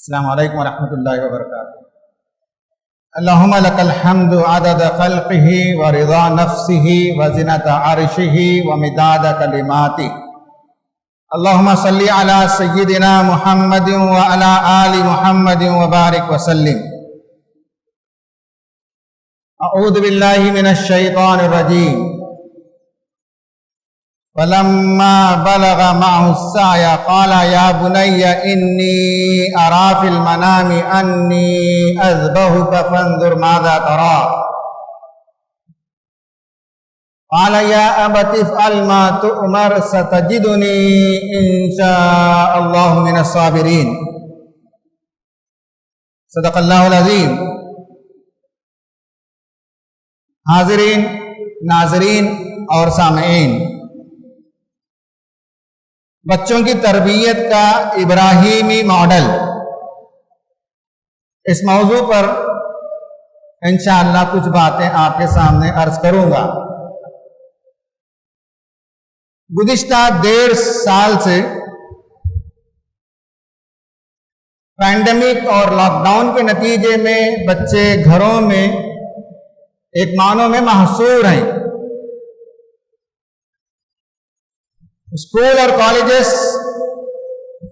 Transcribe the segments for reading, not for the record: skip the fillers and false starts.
السلام علیکم ورحمۃ اللہ وبرکاتہ۔ اللہم لک الحمد عدد خلقہ ورضا نفسہ وزنۃ عرشہ ومداد کلماتہ۔ اللہم صلی علی سیدنا محمد وعلی آل محمد وبارک وسلم۔ اعوذ باللہ من الشیطان الرجیم۔ فلما بلغ معه السعي قال يا بني إني أرى في المنام أني أذبحك فانظر ماذا ترى قال يا أبت افعل ما تؤمر ستجدني إن شاء الله من الصابرين۔ صدق اللہ العظیم۔ حاضرین، ناظرین اور سامعین، بچوں کی تربیت کا ابراہیمی ماڈل، اس موضوع پر انشاءاللہ کچھ باتیں آپ کے سامنے عرض کروں گا۔ گزشتہ 1.5 سال سے پینڈیمک اور لاک ڈاؤن کے نتیجے میں بچے گھروں میں ایک معنوں میں محصور ہیں۔ اسکول اور کالجز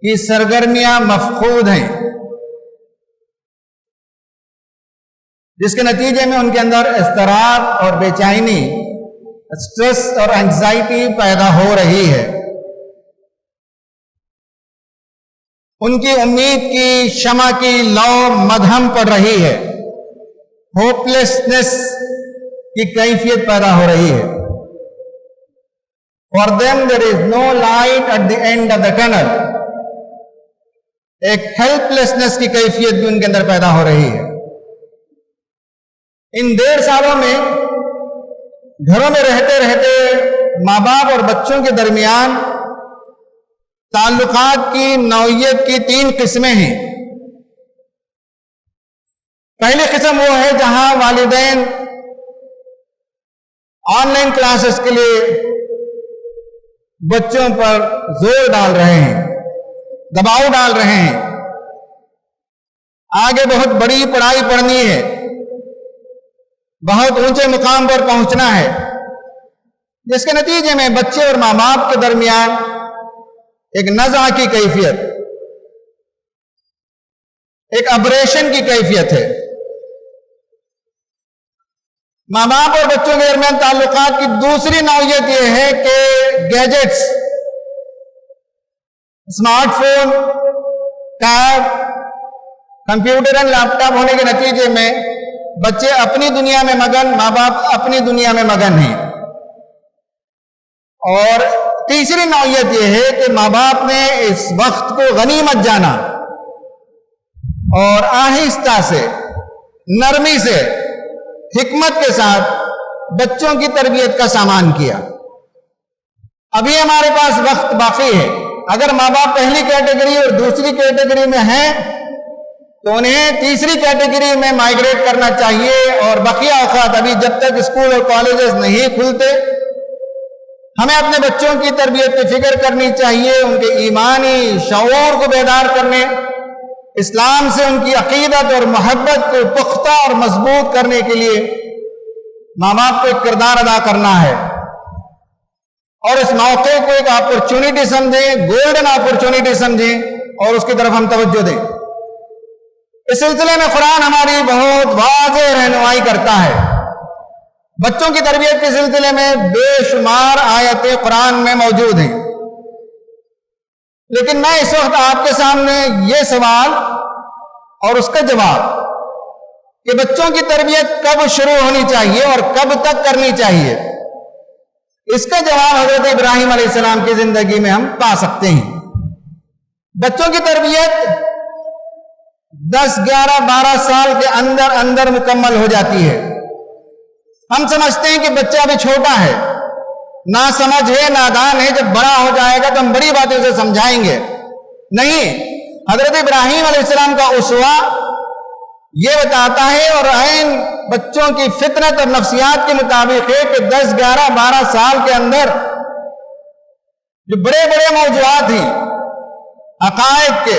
کی سرگرمیاں مفقود ہیں، جس کے نتیجے میں ان کے اندر اضطراب اور بے چینی، اسٹریس اور انگزائٹی پیدا ہو رہی ہے۔ ان کی امید کی شمع کی لو مدھم پڑ رہی ہے، ہوپلیسنس کی کیفیت پیدا ہو رہی ہے۔ For them there is no light at the end of the tunnel۔ ایک ہیلپلیسنس کی کیفیت بھی ان کے اندر پیدا ہو رہی ہے۔ ان 1.5 سالوں میں گھروں میں رہتے رہتے ماں باپ اور بچوں کے درمیان تعلقات کی نوعیت کی 3 قسمیں ہیں۔ پہلی قسم وہ ہے جہاں والدین آن لائن کلاسز کے لیے بچوں پر زور ڈال رہے ہیں، دباؤ ڈال رہے ہیں، آگے بہت بڑی پڑھائی پڑھنی ہے، بہت اونچے مقام پر پہنچنا ہے، جس کے نتیجے میں بچے اور ماں باپ کے درمیان ایک نزاع کی کیفیت، ایک ابریشن کی کیفیت ہے۔ ماں باپ اور بچوں کے درمیان تعلقات کی دوسری نوعیت یہ ہے کہ gadgets, smart phone, tab, computer اور لیپ ٹاپ ہونے کے نتیجے میں بچے اپنی دنیا میں مگن، ماں باپ اپنی دنیا میں مگن ہیں۔ اور تیسری نوعیت یہ ہے کہ ماں باپ نے اس وقت کو غنیمت جانا اور آہستہ سے، نرمی سے، حکمت کے ساتھ بچوں کی تربیت کا سامان کیا۔ ابھی ہمارے پاس وقت باقی ہے۔ اگر ماں باپ پہلی کیٹیگری اور دوسری کیٹیگری میں ہیں تو انہیں تیسری کیٹیگری میں مائیگریٹ کرنا چاہیے، اور بقیہ اوقات ابھی جب تک اسکول اور کالجز نہیں کھلتے ہمیں اپنے بچوں کی تربیت کی فکر کرنی چاہیے، ان کے ایمانی شعور کو بیدار کرنے، اسلام سے ان کی عقیدت اور محبت کو پختہ اور مضبوط کرنے کے لیے ماں باپ کو ایک کردار ادا کرنا ہے، اور اس موقع کو ایک اپرچونٹی سمجھیں، گولڈن اپرچونٹی سمجھیں، اور اس کی طرف ہم توجہ دیں۔ اس سلسلے میں قرآن ہماری بہت واضح رہنمائی کرتا ہے۔ بچوں کی تربیت کے سلسلے میں بے شمار آیتیں قرآن میں موجود ہیں، لیکن میں اس وقت آپ کے سامنے یہ سوال اور اس کا جواب کہ بچوں کی تربیت کب شروع ہونی چاہیے اور کب تک کرنی چاہیے، اس کا جواب حضرت ابراہیم علیہ السلام کی زندگی میں ہم پا سکتے ہیں۔ بچوں کی تربیت 10، 11، 12 سال کے اندر اندر مکمل ہو جاتی ہے۔ ہم سمجھتے ہیں کہ بچہ ابھی چھوٹا ہے، نا سمجھ ہے، نادان ہے، جب بڑا ہو جائے گا تو ہم بڑی باتیں اسے سمجھائیں گے۔ نہیں، حضرت ابراہیم علیہ السلام کا اسوہ یہ بتاتا ہے، اور عین بچوں کی فطرت اور نفسیات کے مطابق ہے کہ 10، 11، 12 سال کے اندر جو بڑے بڑے موضوعات ہیں عقائد کے،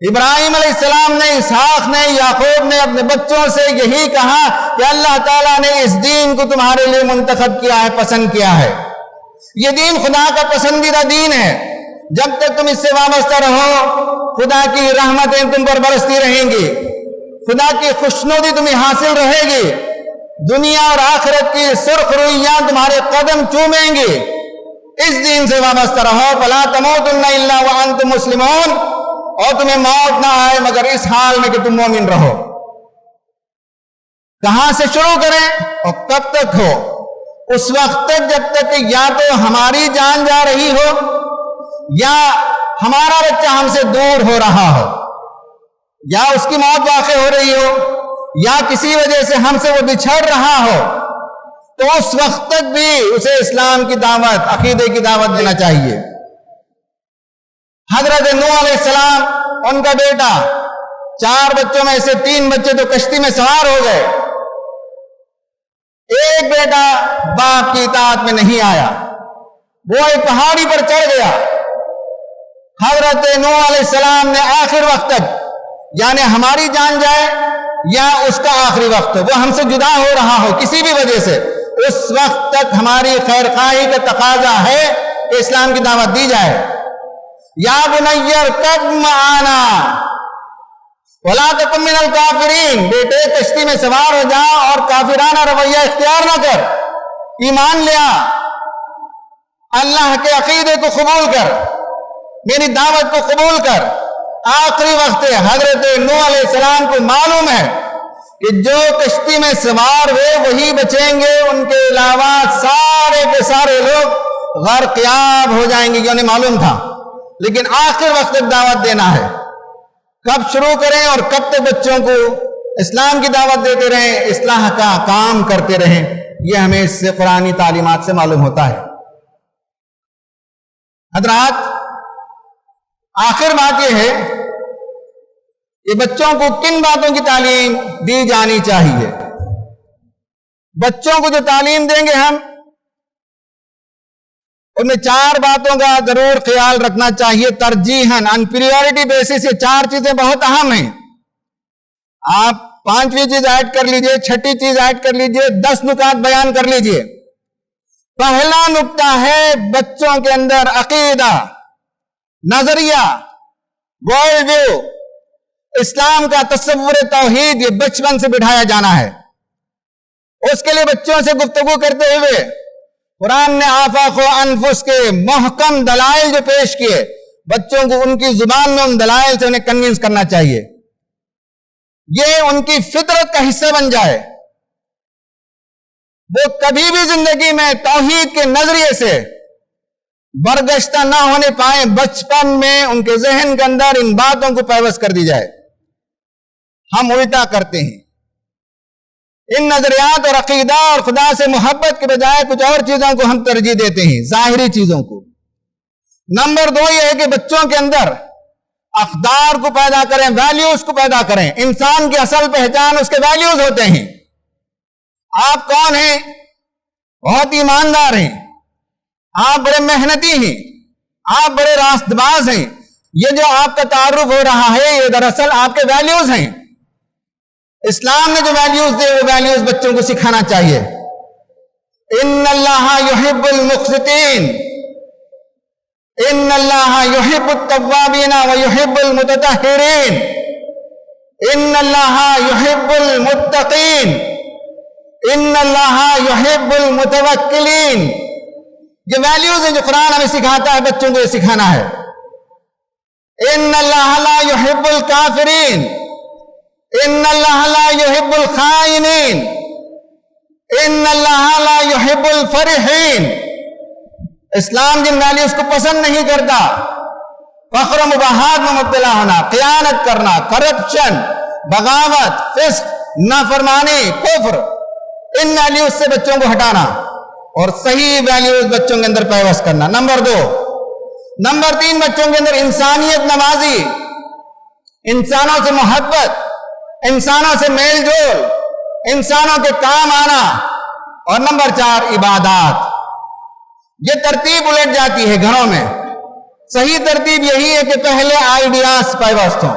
ابراہیم علیہ السلام نے، اسحاق نے، یعقوب نے اپنے بچوں سے یہی کہا کہ اللہ تعالیٰ نے اس دین کو تمہارے لیے منتخب کیا ہے، پسند کیا ہے۔ یہ دین خدا کا پسندیدہ دین ہے۔ جب تک تم اس سے وابستہ رہو، خدا کی رحمتیں تم پر برستی رہیں گی، خدا کی خوشنودی تمہیں حاصل رہے گی، دنیا اور آخرت کی سرخ رویاں تمہارے قدم چومیں گی۔ اس دین سے وابستہ رہو، فلا تموتن الا وانتم مسلمون، اور تمہیں موت نہ آئے مگر اس حال میں کہ تم مومن رہو۔ کہاں سے شروع کریں اور کب تک ہو؟ اس وقت تک جب تک کہ یا تو ہماری جان جا رہی ہو، یا ہمارا بچہ ہم سے دور ہو رہا ہو، یا اس کی موت واقع ہو رہی ہو، یا کسی وجہ سے ہم سے وہ بچھڑ رہا ہو، تو اس وقت تک بھی اسے اسلام کی دعوت، عقیدے کی دعوت دینا چاہیے۔ حضرت نوح علیہ السلام، ان کا بیٹا، 4 بچوں میں سے 3 بچے تو کشتی میں سوار ہو گئے، ایک بیٹا باپ کی اطاعت میں نہیں آیا، وہ ایک پہاڑی پر چڑھ گیا۔ حضرت نوح علیہ السلام نے آخر وقت تک، یعنی ہماری جان جائے یا اس کا آخری وقت، وہ ہم سے جدا ہو رہا ہو کسی بھی وجہ سے، اس وقت تک ہماری خیر خواہی کا تقاضا ہے کہ اسلام کی دعوت دی جائے۔ یا بنی ارکب معنا ولا تکن من الکافرین، بیٹے کشتی میں سوار ہو جا اور کافرانہ رویہ اختیار نہ کر، ایمان لیا، اللہ کے عقیدے کو قبول کر، میری دعوت کو قبول کر۔ آخری وقت ہے، حضرت نوح علیہ السلام کو معلوم ہے کہ جو کشتی میں سوار ہوئے وہی بچیں گے، ان کے علاوہ سارے کے سارے لوگ غرقیاب ہو جائیں گے، یہ انہیں معلوم تھا، لیکن آخر وقت تک دعوت دینا ہے۔ کب شروع کریں اور کب تک بچوں کو اسلام کی دعوت دیتے رہیں، اصلاح کا کام کرتے رہیں، یہ ہمیں اس سے قرآنی تعلیمات سے معلوم ہوتا ہے۔ حضرات، آخر بات یہ ہے کہ بچوں کو کن باتوں کی تعلیم دی جانی چاہیے۔ بچوں کو جو تعلیم دیں گے ہم، ان میں 4 باتوں کا ضرور خیال رکھنا چاہیے ترجیحاً، ان پریورٹی بیسس۔ یہ 4 چیزیں بہت اہم ہیں، آپ 5ویں چیز ایڈ کر لیجئے، 6ٹھی چیز ایڈ کر لیجئے، 10 نکات بیان کر لیجئے۔ پہلا نکتہ ہے بچوں کے اندر عقیدہ، نظریہ، ورلڈ ویو، اسلام کا تصور توحید، یہ بچپن سے بٹھایا جانا ہے۔ اس کے لیے بچوں سے گفتگو کرتے ہوئے قرآن نے آفاق و انفس کے محکم دلائل جو پیش کیے، بچوں کو ان کی زبان میں ان دلائل سے انہیں کنونس کرنا چاہیے، یہ ان کی فطرت کا حصہ بن جائے، وہ کبھی بھی زندگی میں توحید کے نظریے سے برگشتہ نہ ہونے پائیں، بچپن میں ان کے ذہن کے اندر ان باتوں کو پیوست کر دی جائے۔ ہم الٹا کرتے ہیں، ان نظریات اور عقیدہ اور خدا سے محبت کے بجائے کچھ اور چیزوں کو ہم ترجیح دیتے ہیں، ظاہری چیزوں کو۔ نمبر 2 یہ ہے کہ بچوں کے اندر اقدار کو پیدا کریں، ویلیوز کو پیدا کریں۔ انسان کی اصل پہچان اس کے ویلیوز ہوتے ہیں۔ آپ کون ہیں؟ بہت ایماندار ہیں، آپ بڑے محنتی ہیں، آپ بڑے راست باز ہیں، یہ جو آپ کا تعارف ہو رہا ہے یہ دراصل آپ کے ویلیوز ہیں۔ اسلام نے جو ویلیوز دے وہ ویلیوز بچوں کو سکھانا چاہیے۔ ان اللہ یحب المقسطین، ان اللہ یحب التوابین ویحب المتطہرین، ان اللہ یحب المتقین، ان اللہ یحب المتوکلین۔ یہ ویلیوز ہیں جو قرآن ہمیں سکھاتا ہے، بچوں کو یہ سکھانا ہے۔ ان اللہ لا یحب الکافرین، ان اللہ لا یحب الخائنین، ان اللہ لا یحب الفرحین۔ اسلام جن ویلیوز کو پسند نہیں کرتا، فخر و مباحات میں مبتلا ہونا، خیانت کرنا، کرپشن، بغاوت، فسق، نافرمانی، کفر، ان ویلیوز سے بچوں کو ہٹانا اور صحیح ویلیوز بچوں کے اندر پیوست کرنا۔ نمبر 2۔ نمبر 3، بچوں کے اندر انسانیت نوازی، انسانوں سے محبت، انسانوں سے میل جول، انسانوں کے کام آنا۔ اور نمبر 4، عبادات۔ یہ ترتیب الٹ جاتی ہے گھروں میں، صحیح ترتیب یہی ہے کہ پہلے آئیڈیاز پیوست ہوں،